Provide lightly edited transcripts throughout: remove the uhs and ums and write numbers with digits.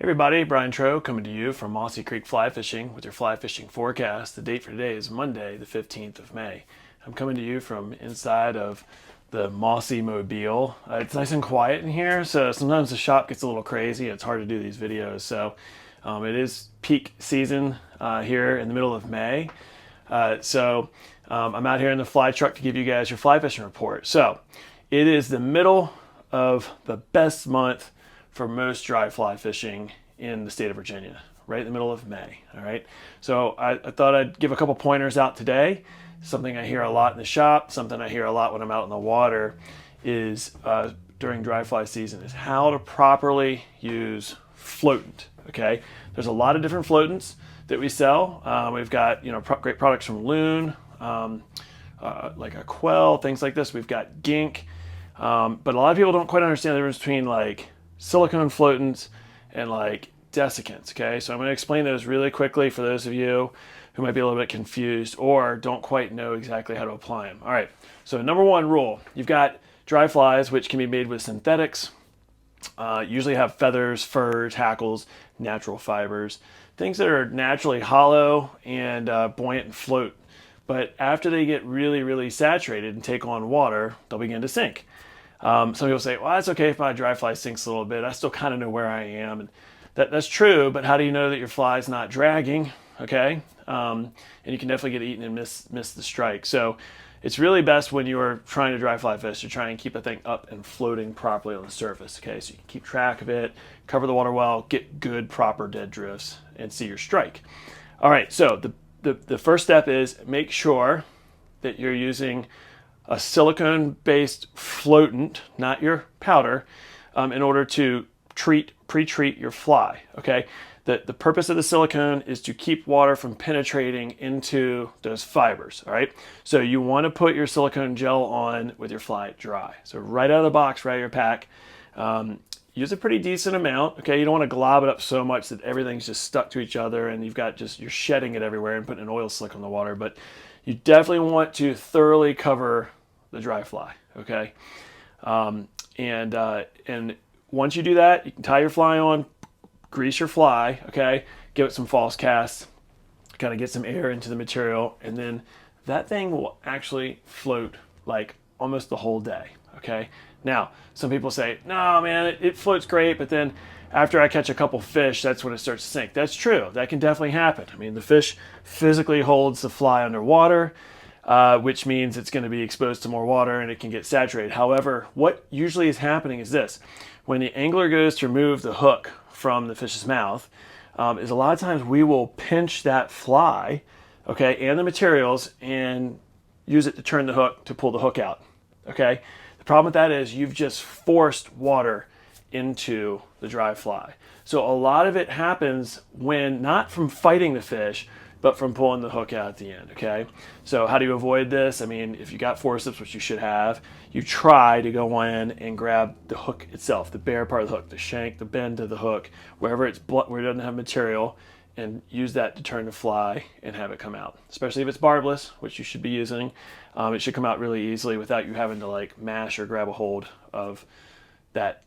Everybody, Brian Tro coming to you from Mossy Creek Fly Fishing with your fly fishing forecast. The date for today is Monday, the 15th of May. I'm coming to you from inside of the Mossy Mobile. It's nice and quiet in here, so sometimes the shop gets a little crazy. It's hard to do these videos, so it is peak season here in the middle of May. I'm out here in the fly truck to give you guys your fly fishing report. So it is the middle of the best month for most dry fly fishing in the state of Virginia, right in the middle of May. All right. So I thought I'd give a couple pointers out today. Something I hear a lot in the shop, something I hear a lot when I'm out in the water is during dry fly season is how to properly use floatant. Okay. There's a lot of different floatants that we sell. We've got, great products from Loon, like a Quell, things like this. We've got Gink. But a lot of people don't quite understand the difference between like silicone floatants and like desiccants. Okay, so I'm going to explain those really quickly for those of you who might be a little bit confused or don't quite know exactly how to apply them. All right, so number one rule, you've got dry flies, which can be made with synthetics, usually have feathers, furs, hackles, natural fibers, things that are naturally hollow and buoyant and float. But after they get really, really saturated and take on water, they'll begin to sink. Some people say, well, that's okay if my dry fly sinks a little bit. I still kind of know where I am. And that's true, but how do you know that your fly is not dragging? Okay. And you can definitely get eaten and miss the strike. So it's really best when you are trying to dry fly fish to try and keep the thing up and floating properly on the surface. Okay. So you can keep track of it, cover the water well, get good, proper dead drifts and see your strike. All right. So the first step is make sure that you're using a silicone-based floatant, not your powder, in order to pre-treat your fly. Okay, the purpose of the silicone is to keep water from penetrating into those fibers. All right, so you want to put your silicone gel on with your fly dry. So right out of the box, right out of your pack. Use a pretty decent amount. Okay, you don't want to glob it up so much that everything's just stuck to each other and you're shedding it everywhere and putting an oil slick on the water. But you definitely want to thoroughly cover the dry fly. Okay, and once you do that, you can tie your fly on, grease your fly. Okay, give it some false casts, kind of get some air into the material, and then that thing will actually float like almost the whole day. Okay. Now, some people say, no, man, it floats great, but then after I catch a couple fish, that's when it starts to sink. That's true. That can definitely happen. I mean, the fish physically holds the fly underwater, which means it's going to be exposed to more water and it can get saturated. However, what usually is happening is this. When the angler goes to remove the hook from the fish's mouth, is a lot of times we will pinch that fly, okay, and the materials and use it to turn the hook, to pull the hook out, okay? The problem with that is you've just forced water into the dry fly. So a lot of it happens when not from fighting the fish, but from pulling the hook out at the end, okay? So how do you avoid this? I mean, if you got forceps, which you should have, you try to go in and grab the hook itself, the bare part of the hook, the shank, the bend of the hook, where it doesn't have material, and use that to turn the fly and have it come out. Especially if it's barbless, which you should be using. It should come out really easily without you having to like mash or grab a hold of that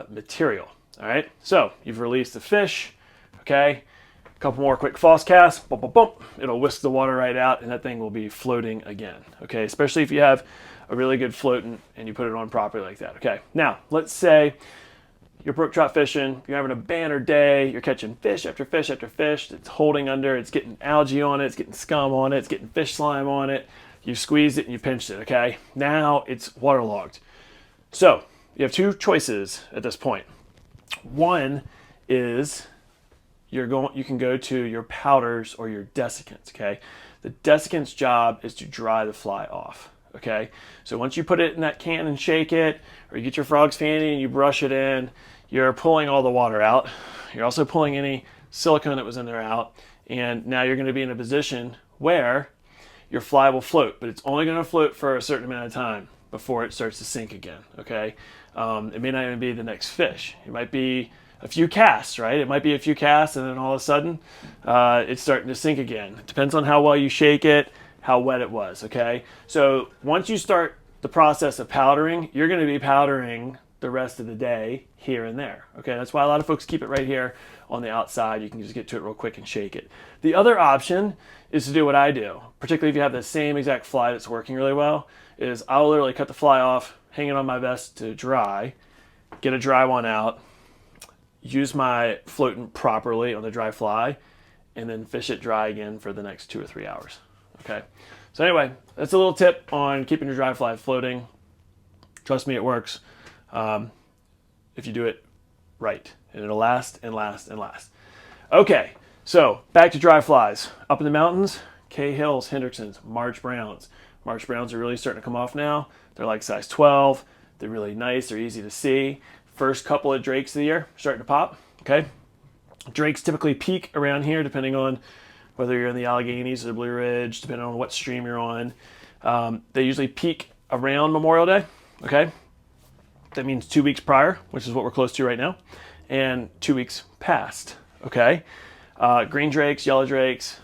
material. All right, so you've released the fish, okay? A couple more quick false casts, bump, bump, bump. It'll whisk the water right out and that thing will be floating again, okay? Especially if you have a really good floatant and you put it on properly like that, okay? Now, let's say you're brook trout fishing, you're having a banner day, you're catching fish after fish after fish, it's holding under, it's getting algae on it, it's getting scum on it, it's getting fish slime on it, you squeezed it and you pinched it, okay? Now it's waterlogged. So you have two choices at this point. One is you can go to your powders or your desiccants, okay? The desiccant's job is to dry the fly off, okay? So once you put it in that can and shake it, or you get your frog's fanny and you brush it in, you're pulling all the water out. You're also pulling any silicone that was in there out, and now you're going to be in a position where your fly will float, but it's only going to float for a certain amount of time before it starts to sink again, okay? It may not even be the next fish. It might be a few casts, right? It might be a few casts and then all of a sudden it's starting to sink again. It depends on how well you shake it, how wet it was, okay? So once you start the process of powdering, you're going to be powdering the rest of the day here and there. Okay, that's why a lot of folks keep it right here on the outside. You can just get to it real quick and shake it. The other option is to do what I do, particularly if you have the same exact fly that's working really well, is I'll literally cut the fly off, hang it on my vest to dry, get a dry one out, use my floatant properly on the dry fly, and then fish it dry again for the next 2 or 3 hours. Okay, so anyway, that's a little tip on keeping your dry fly floating. Trust me, it works if you do it right, and it'll last and last and last. Okay, so back to dry flies. Up in the mountains, Cahills, Hendricksons, March Browns. March Browns are really starting to come off now. They're like size 12. They're really nice. They're easy to see. First couple of drakes of the year starting to pop. Okay, drakes typically peak around here depending on whether you're in the Alleghenies or the Blue Ridge, depending on what stream you're on. They usually peak around Memorial Day. Okay, that means 2 weeks prior, which is what we're close to right now, and 2 weeks past. Okay, green drakes, yellow drakes.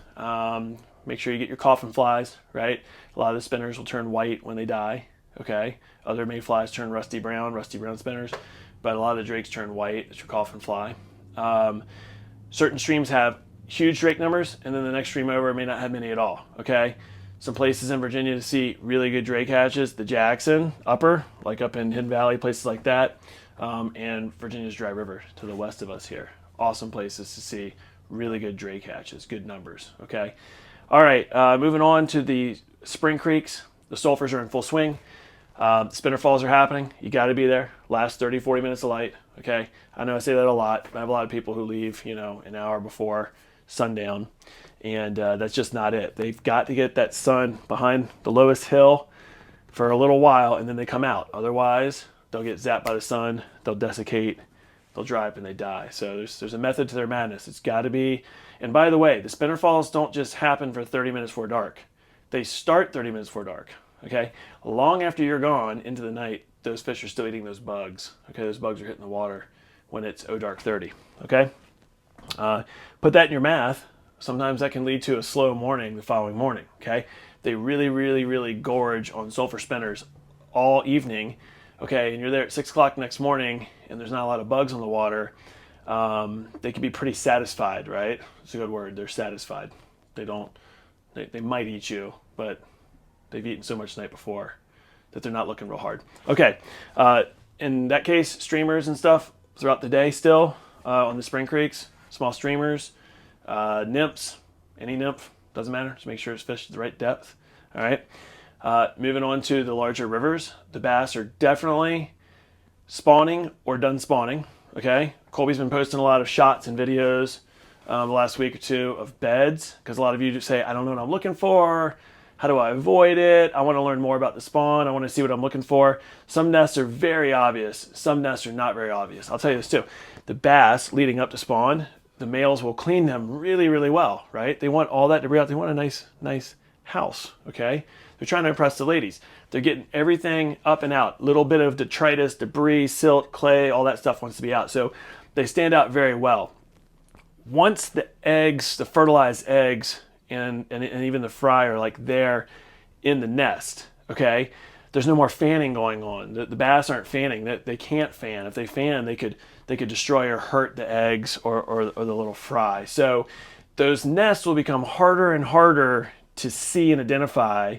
Make sure you get your coffin flies, right? A lot of the spinners will turn white when they die. Okay, other mayflies turn rusty brown spinners, but a lot of the drakes turn white. It's your coffin fly. Certain streams have huge drake numbers, and then the next stream over may not have many at all. Okay, some places in Virginia to see really good drake hatches: the Jackson upper, like up in Hidden Valley, places like that, and Virginia's Dry River to the west of us here. Awesome places to see really good drake hatches, good numbers. Okay, all right, moving on to the spring creeks. The sulphurs are in full swing. Spinner falls are happening. You got to be there. Last 30, 40 minutes of light. Okay, I know I say that a lot. I have a lot of people who leave, an hour before sundown, and that's just not it. They've got to get that sun behind the lowest hill for a little while, and then they come out. Otherwise, they'll get zapped by the sun. They'll desiccate. They'll dry up and they die. So there's a method to their madness. It's got to be. And by the way, the spinner falls don't just happen for 30 minutes before dark. They start 30 minutes before dark. Okay, long after you're gone into the night, those fish are still eating those bugs. Okay, those bugs are hitting the water when it's dark 30. Okay, put that in your math. Sometimes that can lead to a slow morning the following morning. Okay, they really gorge on sulfur spinners all evening. Okay, and you're there at 6 o'clock next morning, and there's not a lot of bugs on the water. They can be pretty satisfied, right? It's a good word. They're satisfied. They might eat you, but they've eaten so much the night before that they're not looking real hard. Okay, in that case, streamers and stuff throughout the day still on the spring creeks, small streamers, nymphs, any nymph, doesn't matter. Just make sure it's fished at the right depth. All right, moving on to the larger rivers, the bass are definitely spawning or done spawning. Okay, Colby's been posting a lot of shots and videos the last week or two of beds, because a lot of you just say, I don't know what I'm looking for. How do I avoid it? I want to learn more about the spawn. I want to see what I'm looking for. Some nests are very obvious. Some nests are not very obvious. I'll tell you this too. The bass leading up to spawn, the males will clean them really well, right? They want all that debris out. They want a nice house, okay? They're trying to impress the ladies. They're getting everything up and out. Little bit of detritus, debris, silt, clay, all that stuff wants to be out. So they stand out very well. Once the eggs, the fertilized eggs, and even the fry are like there in the nest, okay? There's no more fanning going on. The bass aren't fanning. They can't fan. If they fan, they could destroy or hurt the eggs or the little fry. So those nests will become harder and harder to see and identify,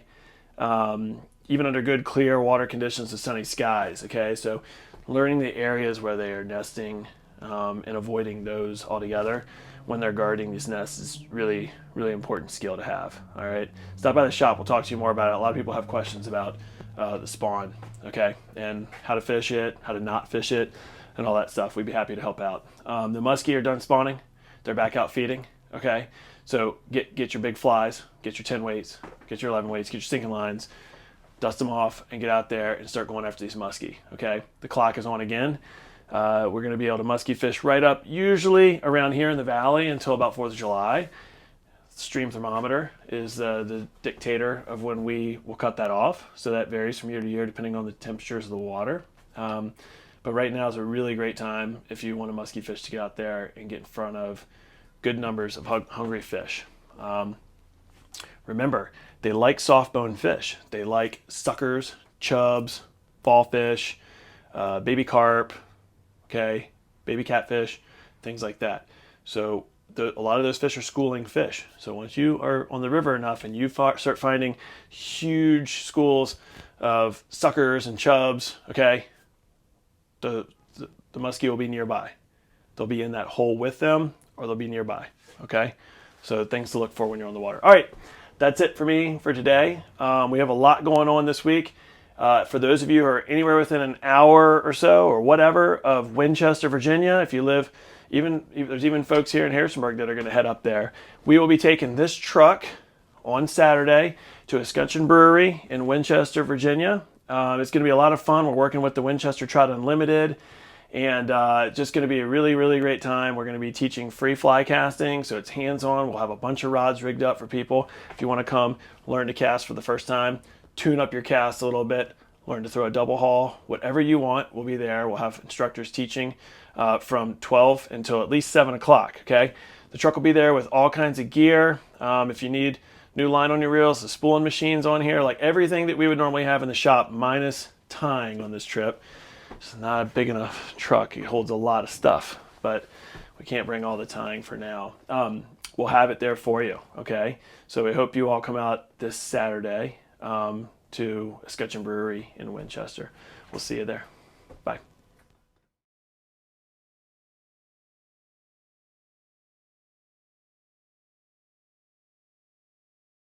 even under good, clear water conditions and sunny skies, okay? So learning the areas where they are nesting and avoiding those altogether when they're guarding these nests is really important skill to have. All right, stop by the shop. We'll talk to you more about it. A lot of people have questions about the spawn, okay, and how to fish it, how to not fish it, and all that stuff. We'd be happy to help out. The musky are done spawning. They're back out feeding, okay? So get your big flies, get your 10 weights, get your 11 weights, get your sinking lines, dust them off, and get out there and start going after these musky, okay? The clock is on again. We're going to be able to musky fish right up, usually around here in the valley, until about 4th of July. Stream thermometer is the dictator of when we will cut that off. So that varies from year to year depending on the temperatures of the water. But right now is a really great time if you want a musky fish to get out there and get in front of good numbers of hungry fish. Remember, they like soft-boned fish. They like suckers, chubs, fall fish, baby carp, okay, baby catfish, things like that. So a lot of those fish are schooling fish. So once you are on the river enough and you start finding huge schools of suckers and chubs, okay, the muskie will be nearby. They'll be in that hole with them, or they'll be nearby, okay? So things to look for when you're on the water. All right, that's it for me for today. We have a lot going on this week. For those of you who are anywhere within an hour or so or whatever of Winchester, Virginia, if you live, there's even folks here in Harrisonburg that are going to head up there. We will be taking this truck on Saturday to a Escutcheon brewery in Winchester, Virginia. It's going to be a lot of fun. We're working with the Winchester Trout Unlimited, and just going to be a really, really great time. We're going to be teaching free fly casting, so it's hands-on. We'll have a bunch of rods rigged up for people. If you want to come learn to cast for the first time, tune up your cast a little bit, learn to throw a double haul, whatever you want, we'll be there. We'll have instructors teaching from 12 until at least 7 o'clock, okay? The truck will be there with all kinds of gear. If you need new line on your reels, the spooling machines on here, like everything that we would normally have in the shop, minus tying on this trip. It's not a big enough truck. It holds a lot of stuff, but we can't bring all the tying for now. We'll have it there for you, okay? So we hope you all come out this Saturday to Escutcheon Brewery in Winchester. We'll see you there. Bye.